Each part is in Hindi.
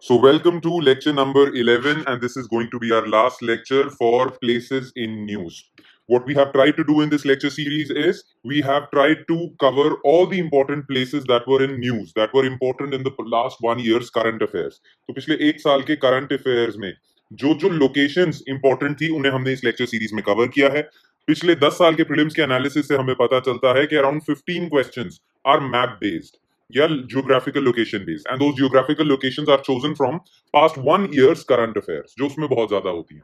So, welcome to lecture number 11, and this is going to be our last lecture for places in news. What we have tried to do in this lecture series is we have tried to cover all the important places that were in news, that were important in the last 1 year's current affairs. तो पिछले एक साल के current affairs में जो जो locations important थी उन्हें हमने इस lecture series में cover किया है. पिछले 10 साल के prelims के analysis से हमें पता चलता है कि around 15 questions are map based. या geographical location based, and those geographical locations are chosen from past 1 year's current affairs, जो उसमें बहुत ज्यादा होती हैं.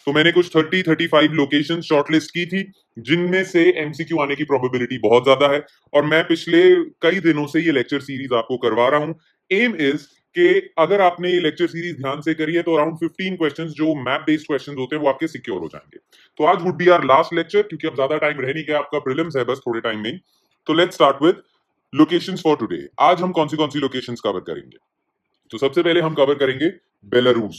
तो मैंने कुछ 30-35 लोकेशन शॉर्टलिस्ट की थी जिनमें से एमसीक्यू आने की प्रोबेबिलिटी बहुत ज्यादा है, और मैं पिछले कई दिनों से ये लेक्चर सीरीज आपको करवा रहा हूँ. एम इज कि अगर आपने ये लेक्चर सीरीज ध्यान से करी है तो अराउंड 15 क्वेश्चंस जो मैप बेस्ड क्वेश्चंस होते हैं वो आपके सिक्योर हो जाएंगे. तो आज would be our last lecture, क्योंकि अब ज्यादा टाइम रह नहीं गया, आपका प्रीलिम्स है बस थोड़े टाइम में. तो let's start with locations for today. आज हम कौन सी लोकेशंस कवर करेंगे? तो सबसे पहले हम कवर करेंगे बेलारूस.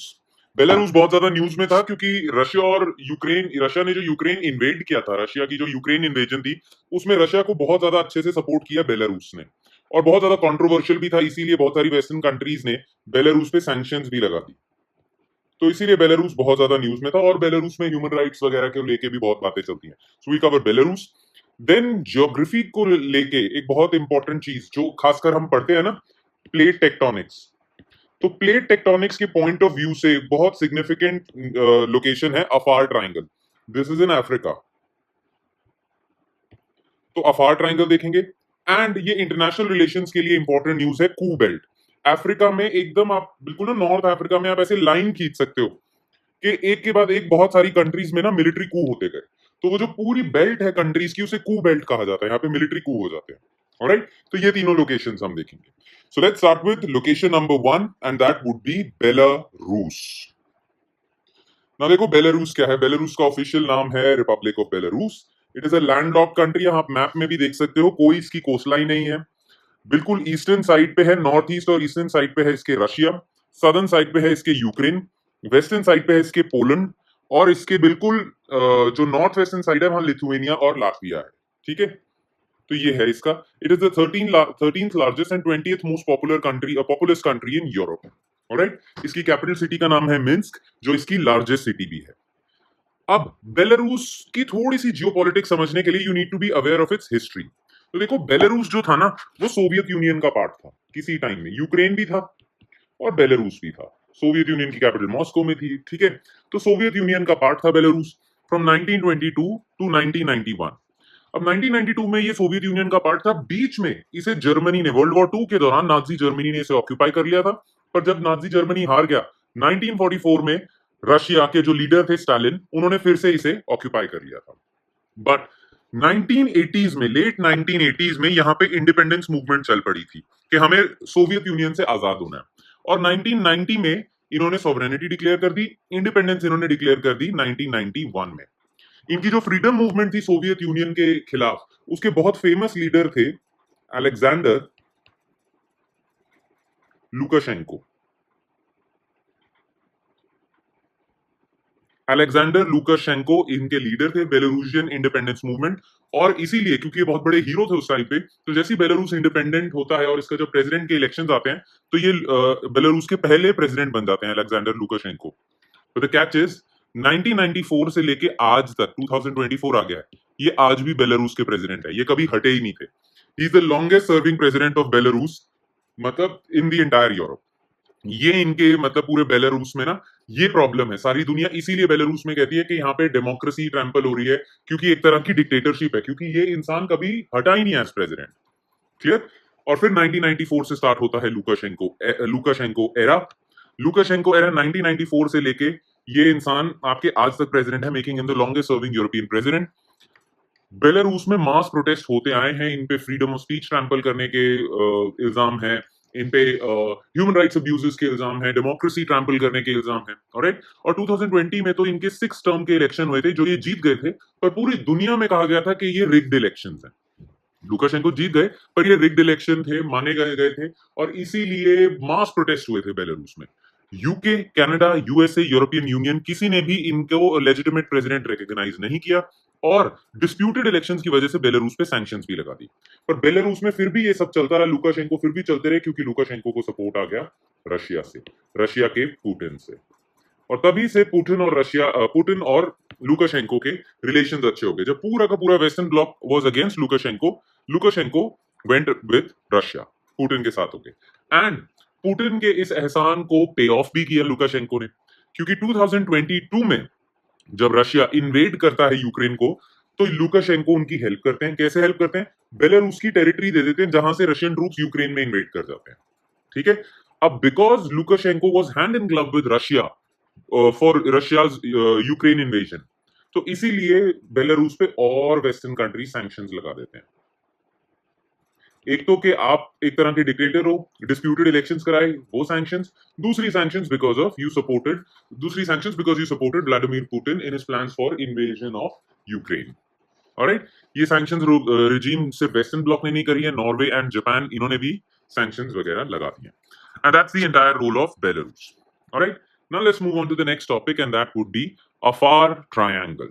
बेलारूस बहुत ज्यादा न्यूज में था क्योंकि रशिया ने जो यूक्रेन इन्वेड किया था, रशिया की जो यूक्रेन इन्वेजन थी उसमें रशिया को बहुत ज्यादा अच्छे से सपोर्ट किया बेलारूस ने, और बहुत ज्यादा कंट्रोवर्शियल भी था, इसीलिए बहुत सारी वेस्टर्न कंट्रीज ने बेलारूस पे सैंक्शंस भी लगा दी. तो इसीलिए बेलारूस बहुत ज्यादा न्यूज में था, और बेलारूस में ह्यूमन राइट्स वगैरह के लेके भी बहुत बातें चलती हैं. So we cover Belarus. Then geography को लेके एक बहुत इंपॉर्टेंट चीज जो खासकर हम पढ़ते हैं ना, प्लेट टेक्टोनिक्स. तो प्लेट टेक्टोनिक्स के पॉइंट ऑफ व्यू से बहुत सिग्निफिकेंट लोकेशन है Afar triangle. This is in Africa. तो अफार ट्राइंगल देखेंगे. एंड ये इंटरनेशनल रिलेशंस के लिए इंपॉर्टेंट न्यूज है. कू बेल्ट. अफ्रीका में एकदम आप बिल्कुल ना नॉर्थ अफ्रीका में आप ऐसे लाइन खींच सकते हो कि एक के बाद एक बहुत सारी कंट्रीज में ना मिलिट्री कू होते गए. तो वो जो पूरी बेल्ट है कंट्रीज की उसे कू बेल्ट कहा जाता है. यहाँ पे मिलिट्री कू हो जाते हैं. ऑलराइट, तो ये तीनों लोकेशंस हम देखेंगे. So let's start with location number 1, and that would B Belarus. ना देखो बेलारूस क्या है. बेलारूस का ऑफिशियल नाम है Republic of Belarus. It is a landlocked country. आप मैप में भी देख सकते हो, कोई इसकी कोस्टलाइन नहीं है. बिल्कुल ईस्टर्न साइड पे है, नॉर्थ ईस्ट और ईस्टर्न साइड पे है इसके रशिया, सदर्न साइड पे है इसके यूक्रेन, वेस्टर्न साइड पे है इसके पोलैंड, और इसके बिल्कुल जो नॉर्थ वेस्टर्न साइड है वहां लिथुएनिया और लाटविया है. ठीक है, तो ये है इसका. It is the 13th largest and 20th most popular country, populace country in Europe. Alright, इसकी कैपिटल सिटी का नाम है मिन्स्क, जो इसकी लार्जेस्ट सिटी भी है. अब बेलारूस की थोड़ी सी जियोपॉलिटिक्स समझने के लिए you need to be aware of its history. तो देखो, बेलारूस जो था ना वो सोवियत यूनियन का पार्ट था किसी टाइम में. यूक्रेन भी था और बेलारूस भी था. सोवियत यूनियन की कैपिटल मॉस्को में थी. ठीक है, तो सोवियत यूनियन का पार्ट था बेलारूस फ्रॉम 1922 टू 1991. अब 1992 में ये सोवियत यूनियन का पार्ट था. बीच में इसे जर्मनी ने वर्ल्ड वॉर 2 के दौरान नाजी जर्मनी ने इसे ऑक्यूपाई कर लिया था. पर जब नाजी जर्मनी हार गया 1944 में, रशिया के जो लीडर थे स्टालिन, उन्होंने फिर से इसे ऑक्यूपाई कर लिया था. बट 1980s में, लेट 1980s में यहाँ पे इंडिपेंडेंस मूवमेंट चल पड़ी थी कि हमें सोवियत यूनियन से आजाद होना है. और 1990 में इन्होंने सॉवरेनिटी डिक्लेयर कर दी. इंडिपेंडेंस इन्होंने डिक्लेयर कर दी 1991 में. इनकी जो फ्रीडम मूवमेंट थी सोवियत यूनियन के खिलाफ, उसके बहुत फेमस लीडर थे अलेक्जेंडर लुकाशेंको. अलेक्जेंडर लुकाशेंको इनके लीडर थे बेलारूसियन इंडिपेंडेंस मूवमेंट. और इसीलिए क्योंकि ये बहुत बड़े हीरो थे उस टाइम पे, तो जैसे ही बेलारूस इंडिपेंडेंट होता है और इसका जब प्रेसिडेंट के इलेक्शंस आते हैं, तो ये बेलारूस के पहले प्रेसिडेंट बन जाते हैं अलेक्जेंडर लुकाशेंको. तो द कैच इज 1994 से लेके आज तक 2024 आ गया है, ये आज भी बेलारूस के प्रेसिडेंट है. ये कभी हटे ही नहीं थे. He is the longest serving president of Belarus, मतलब इन द एंटायर यूरोप. ये इनके मतलब पूरे बेलारूस में ना ये प्रॉब्लम है. सारी दुनिया इसीलिए बेलारूस में कहती है कि यहाँ पे डेमोक्रेसी ट्रैम्पल हो रही है, क्योंकि एक तरह की डिक्टेटरशिप है, क्योंकि ये इंसान कभी हटा ही नहीं एज प्रेसिडेंट. क्लियर. और फिर 1994 से स्टार्ट होता है लुकाशेंको एरा. लुकाशेंको एरा 1994 से लेके ये इंसान आपके आज तक प्रेसिडेंट है, making in the longest serving European president. Belarus में मास प्रोटेस्ट होते आए हैं. इन पे फ्रीडम ऑफ स्पीच ट्रैम्पल करने के इल्जाम है, इन पे ह्यूमन राइट्स अब्यूजेस के इल्जाम है, डेमोक्रेसी ट्रैम्पल करने के इल्जाम है. ऑलराइट, और 2020 में तो इनके 6 टर्म के इलेक्शन हुए थे जो ये जीत गए थे, पर पूरी दुनिया में कहा गया था कि ये रिग्ड इलेक्शंस हैं. लुकाशेंको जीत गए पर ये रिग्ड इलेक्शन थे, माने गए थे, और इसीलिए मास प्रोटेस्ट हुए थे बेलारूस में. UK, Canada, USA, European union, किसी ने भी इनको लेजिटिमेट प्रेसिडेंट रिकॉग्नाइज नहीं किया, और डिस्प्यूटेड इलेक्शंस की वजह से बेलारूस पे सैंक्शंस भी लगा दी. पर बेलारूस में फिर भी ये सब चलता रहा. लुकाशेंको फिर भी चलते रहे क्योंकि लुकाशेंको को सपोर्ट आ गया रशिया से, रशिया के पुतिन से। और तभी से पुतिन और लुकाशेंको के रिलेशंस अच्छे हो गए। जब पूरा का पूरा western block was against Lukashenko, Lukashenko went with Russia, Putin के साथ हो गए। एंड पुतिन के इस एहसान को पे ऑफ भी किया लुकाशेंको ने, क्योंकि 2022 में जब रशिया इन्वेड करता है यूक्रेन को, तो लुकाशेंको उनकी हेल्प करते हैं। कैसे हेल्प करते हैं? बेलारूस की टेरिटरी दे देते हैं जहां से रशियन ट्रूप्स यूक्रेन में इन्वेड कर जाते हैं। ठीक है। अब because Lukashenko was hand in glove with Russia for Russia's Ukraine invasion, तो इसीलिए बेलारूस पे और वेस्टर्न कंट्री सैंक्शंस लगा देते हैं। एक तो कि आप एक तरह के डिक्टेटर हो, डिस्प्यूटेड इलेक्शंस कराए, वो सैंक्शंस। दूसरी sanctions because you supported Vladimir Putin in his plans for invasion of Ukraine. Alright, ये सैंक्शंस रिजीम सिर्फ वेस्टर्न ब्लॉक ने नहीं करी है, नॉर्वे एंड जापान इन्होंने भी सैंक्शंस वगैरह लगा दिए। And that's the entire role of Belarus. Alright, now let's move on to the next topic and that would be Afar triangle.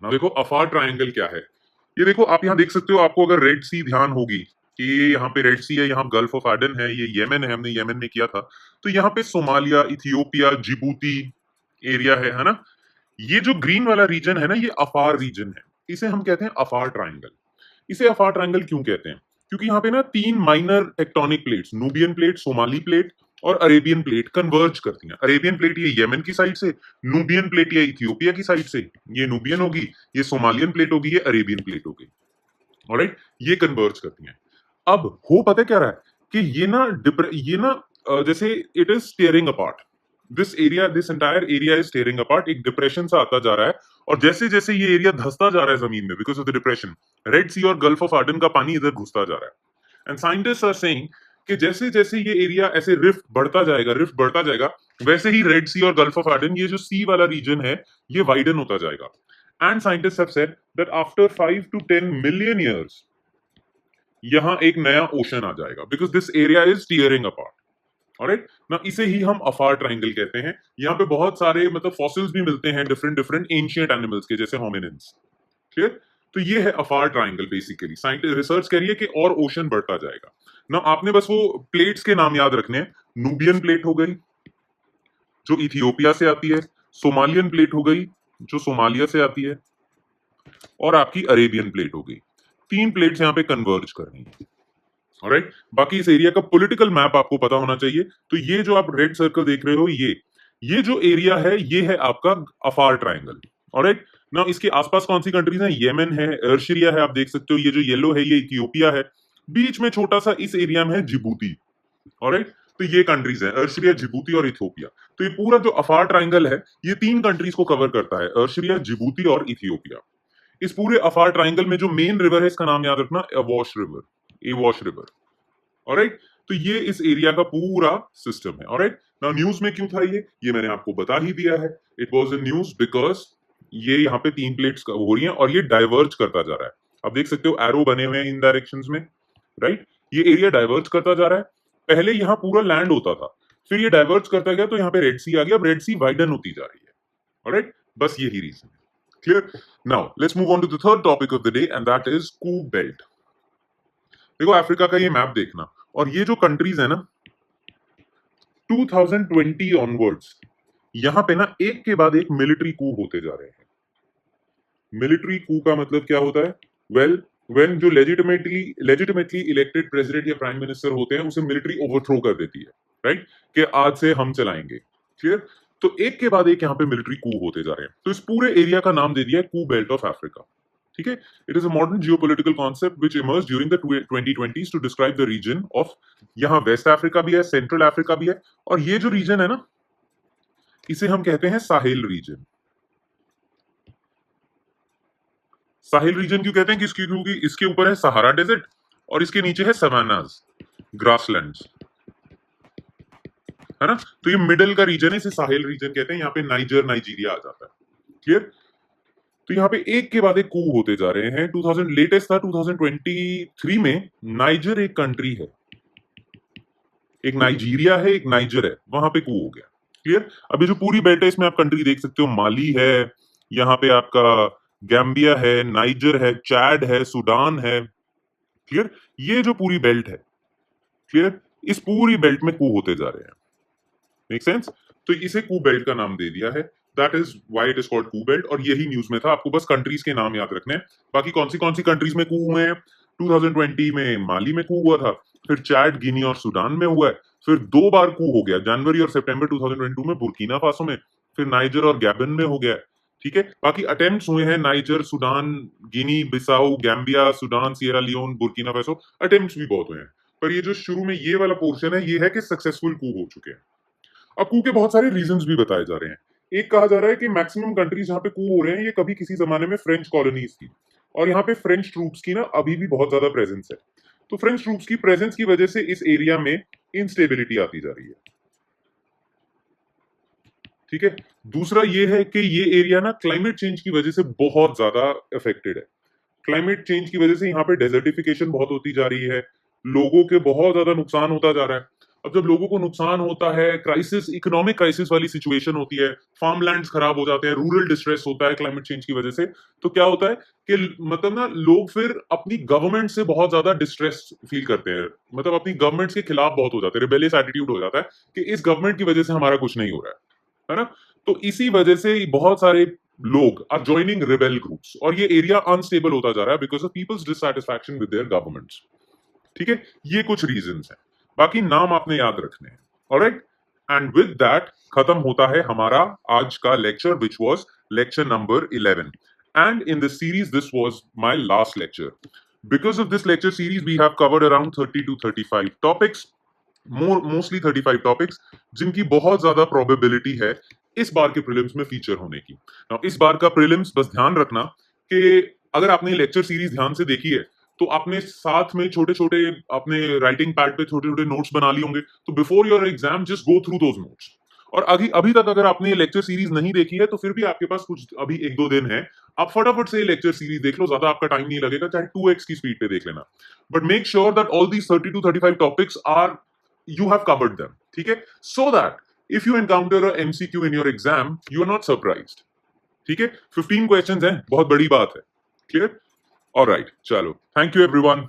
Now देखो अफार ट्रायंगल क्या है। ये देखो आप यहाँ देख सकते हो, आपको अगर रेड सी ध्यान होगी कि ये यहाँ पे रेड सी है, यहाँ गल्फ ऑफ एडन है, ये येमेन है, हमने येमेन में किया था, तो यहाँ पे सोमालिया, इथियोपिया, जिबूती एरिया है ना। ये जो ग्रीन वाला रीजन है ना, ये अफार रीजन है, इसे हम कहते हैं अफार ट्रायंगल। इसे अफार ट्रायंगल क्यों कहते हैं? क्योंकि यहाँ पे ना 3 minor tectonic plates, Nubian plate, Somali plate और अरेबियन प्लेट कन्वर्ज करती हैं। अरेबियन प्लेट ये येमेन की साइड से, नूबियन प्लेट ये इथियोपिया की साइड से, ये नूबियन होगी, ये सोमालियन प्लेट होगी, ये अरेबियन प्लेट होगी। ऑलराइट, ये कन्वर्ज करती हैं। अब हो पता क्या रहा है कि ये ना जैसे it is steering apart, this entire area is steering apart, एक डिप्रेशन सा आता जा रहा है, और जैसे जैसे ये एरिया धंसता जा रहा है जमीन में because of the depression, red sea और गल्फ ऑफ एडन का पानी इधर घुसता जा रहा है। एंड साइंटिस्ट आर सेइंग कि जैसे जैसे ये एरिया ऐसे रिफ्ट बढ़ता जाएगा, वैसे ही रेड सी और गल्फ ऑफ एडन, ये जो सी वाला रीजन है, ये वाइडन होता जाएगा। And scientist have said that after 5 to 10 million years यहां एक नया ओशन आ जाएगा, because this area is tearing apart. Alright, ना इसे ही हम अफार ट्रायंगल कहते हैं। यहाँ पे बहुत सारे मतलब फॉसिल्स भी मिलते हैं डिफरेंट एंशिएंट एनिमल्स के, जैसे होमिनिन्स। क्लियर? तो ये है अफार ट्रायंगल बेसिकली। साइंटिस्ट रिसर्च कह रही है कि और ओशन बढ़ता जाएगा ना। आपने बस वो प्लेट्स के नाम याद रखने हैं। नूबियन प्लेट हो गई जो इथियोपिया से आती है, सोमालियन प्लेट हो गई जो सोमालिया से आती है, और आपकी अरेबियन प्लेट हो गई। 3 प्लेट्स यहाँ पे कन्वर्ज कर रही है। ऑलराइट, बाकी इस एरिया का पॉलिटिकल मैप आपको पता होना चाहिए। तो ये जो आप रेड सर्कल देख रहे हो, ये जो एरिया है, ये है आपका अफार ट्रायंगल। ऑलराइट, ना इसके आसपास कौन सी कंट्रीज हैं? येमेन है, अर्शरिया है, आप देख सकते हो, ये जो येलो है ये इथियोपिया है, बीच में छोटा सा इस एरिया में है जिबूती। ऑलराइट, तो ये कंट्रीज है अर्शरिया, जिबूती और इथियोपिया। तो ये पूरा जो अफार ट्रायंगल है, ये 3 कंट्रीज को कवर करता है, अर्शरिया, जिबूती और इथियोपिया। इस पूरे अफार ट्रायंगल में जो मेन रिवर है, इसका नाम याद रखना, एवॉश रिवर। ऑलराइट, तो ये इस एरिया का पूरा सिस्टम है। ऑलराइट, नाउ न्यूज में क्यों था ये मैंने आपको बता ही दिया है। It was in news because ये यहाँ पे 3 प्लेट्स हो रही हैं और ये डाइवर्ज करता जा रहा है। आप देख सकते हो एरो बने हुए हैं इन डायरेक्शंस में। राइट, ये एरिया डाइवर्ज करता जा रहा है। पहले यहाँ पूरा लैंड होता था, फिर ये डाइवर्ज करता गया, तो यहाँ पे रेड सी आ गया, अब रेड सी वाइडन होती जा रही है। ऑलराइट, बस यही रीजन है। Clear? Now let's move on to the third topic of the day and that is coup belt. देखो अफ्रीका का ये मैप देखना, और ये जो कंट्रीज है ना, 2020 ऑनवर्ड्स यहां पे ना एक के बाद एक मिलिट्री कू होते जा रहे हैं। मिलिट्री कू का मतलब क्या होता है? वेल, व्हेन जो लेजिटिमेटली इलेक्टेड प्रेसिडेंट या प्राइम मिनिस्टर होते हैं, उसे मिलिट्री ओवरथ्रो कर देती है। राइट, कि आज से हम चलाएंगे। क्लियर? तो एक के बाद एक यहाँ पे मिलिट्री कू होते जा रहे हैं। तो इस पूरे एरिया का नाम दे दिया है कू बेल्ट ऑफ अफ्रीका। ठीक है, it is a modern geopolitical concept which emerged during the 2020s to describe the region of, यहाँ वेस्ट अफ्रीका भी है, सेंट्रल अफ्रीका भी है, और ये जो रीजन है ना, इसे हम कहते हैं साहेल रीजन। साहिल रीजन क्यों कहते हैं? क्योंकि इसके ऊपर है सहारा डेजर्ट और इसके नीचे है सवानास, ग्रासलैंड्स, है ना। तो ये मिडल का रीजन है, इसे साहिल रीजन कहते हैं। यहाँ पे नाइजीरिया आ जाता है। क्लियर? तो यहाँ पे एक के बाद एक कू होते जा रहे हैं। 2000 लेटेस्ट था 2023 में। नाइजर एक कंट्री है, एक नाइजीरिया है, एक नाइजर है, वहां पे कू हो गया। क्लियर? अभी जो पूरी बेल्ट है इसमें आप कंट्री देख सकते हो, माली है, यहाँ पे आपका गैम्बिया है, नाइजर है, चैड है, सूडान है। क्लियर? ये जो पूरी बेल्ट है, क्लियर, इस पूरी बेल्ट में कू होते जा रहे हैं। Make sense? तो इसे कू बेल्ट का नाम दे दिया है। That is why it is called coup belt, और यही न्यूज में था। आपको बस कंट्रीज के नाम याद रखने हैं। बाकी कौन सी कंट्रीज में कू हुए हैं? 2020 में माली में कू हुआ था, फिर चैड, गिनी और सूडान में हुआ है, फिर 2 बार कू हो गया, जनवरी और सितंबर 2022 में बुर्किना फासो में, फिर नाइजर और गैबन में हो गया है। ठीक है, बाकी अटेम्प्ट्स हुए हैं Niger, Sudan, Guinea Bissau, Gambia, Sudan, Sierra Leone, Burkina Faso. Attempts भी बहुत हुए हैं, पर ये जो शुरू में ये वाला पोर्शन है, ये है कि सक्सेसफुल कू हो चुके हैं। अब कू के बहुत सारे रीजंस भी बताए जा रहे हैं। एक कहा जा रहा है कि मैक्सिमम कंट्रीज जहां पे कू हो रहे हैं, ये कभी किसी जमाने में फ्रेंच कॉलोनीज थी, और यहाँ पे फ्रेंच ट्रूप्स की ना अभी भी बहुत ज्यादा प्रेजेंस है। तो फ्रेंच ट्रूप्स की प्रेजेंस की वजह से इस एरिया में इंस्टेबिलिटी आती जा रही है। ठीक है, दूसरा ये है कि ये एरिया ना क्लाइमेट चेंज की वजह से बहुत ज्यादा अफेक्टेड है। क्लाइमेट चेंज की वजह से यहाँ पे डेजर्टिफिकेशन बहुत होती जा रही है, लोगों के बहुत ज्यादा नुकसान होता जा रहा है। अब जब लोगों को नुकसान होता है, क्राइसिस, इकोनॉमिक क्राइसिस वाली सिचुएशन होती है, फार्म लैंड्स खराब हो जाते हैं, रूरल डिस्ट्रेस होता है क्लाइमेट चेंज की वजह से, तो क्या होता है कि मतलब ना लोग फिर अपनी गवर्नमेंट से बहुत ज्यादा डिस्ट्रेस फील करते हैं, मतलब अपनी गवर्नमेंट के खिलाफ बहुत हो जाते हैं, रिबेलियस एटीट्यूड हो जाता है कि इस गवर्नमेंट की वजह से हमारा कुछ नहीं हो रहा है ना? तो इसी वजह से बहुत सारे लोग आर ज्वाइनिंग रिबेल ग्रुप्स, और ये एरिया अनस्टेबल होता जा रहा है because of people's dissatisfaction with their governments. ठीक है, ये कुछ रीजंस हैं, बाकी नाम आपने याद रखने हैं। ऑलराइट, एंड विद दैट खत्म होता है हमारा आज का lecture, which was lecture number 11, and in this series this was my last lecture. Because of this lecture series, we have covered around 30 to 35 topics, mostly 35 topics, जिनकी बहुत ज्यादा प्रोबेबिलिटी है इस बार के प्रीलिम्स में फीचर होने की। Now, इस बार का प्रीलिम्स बस ध्यान रखना कि अगर आपने लेक्चर सीरीज ध्यान से देखी है, तो आपने साथ में छोटे छोटे अपने राइटिंग पैड पे छोटे छोटे नोट्स बना लिए होंगे। तो before your exam just go through those notes. और अभी अभी तक अगर आपने ये लेक्चर सीरीज नहीं देखी है, तो फिर भी आपके पास कुछ अभी 1-2 दिन है, आप फटाफट से लेक्चर सीरीज देख लो, ज्यादा आपका टाइम नहीं लगेगा, चाहे 2x की स्पीड पे देख लेना। But make sure that all these 30 to 35 topics are you have covered them, ठीक है, so that if you encounter a MCQ in your exam, you are not surprised। ठीक है, 15 क्वेश्चंस हैं, बहुत बड़ी बात है। क्लियर? ऑलराइट, चलो, थैंक यू एवरीवन।